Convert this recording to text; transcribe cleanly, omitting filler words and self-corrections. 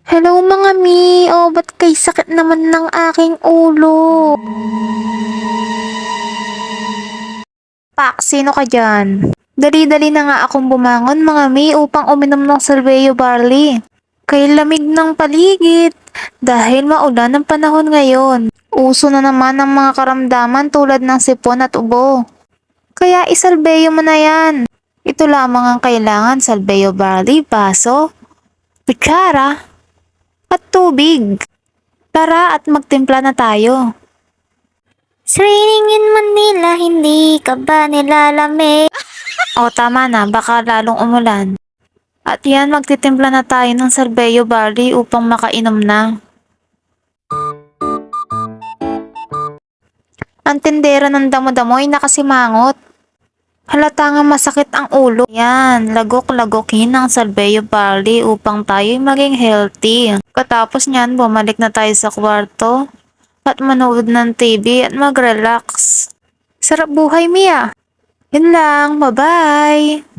Hello mga mi! Oh, ba't kay sakit naman ng aking ulo? Pak, sino ka dyan? Dali-dali na nga akong bumangon mga mi upang uminom ng Salveyo Barley. Kay lamig ng paligid dahil maulan ang panahon ngayon. Uso na naman ang mga karamdaman tulad ng sipon at ubo. Kaya isalbeyo mo na yan. Ito lamang ang kailangan: Salveyo Barley, baso, kutsara, at tubig. Tara at magtimpla na tayo. It's raining in Manila, hindi ka ba nilalamig? O tama na, baka lalong umulan. At yan, magtitimpla na tayo ng Salveyo Barley upang makainom na. Ang tindera ng damo-damo ay nakasimangot. Halata nga masakit ang ulo. Yan, lagok-lagokin ang Salveyo Barley upang tayo'y maging healthy. Katapos niyan, bumalik na tayo sa kwarto at manood ng TV at mag-relax. Sarap buhay, Mia. Yun lang, bye-bye!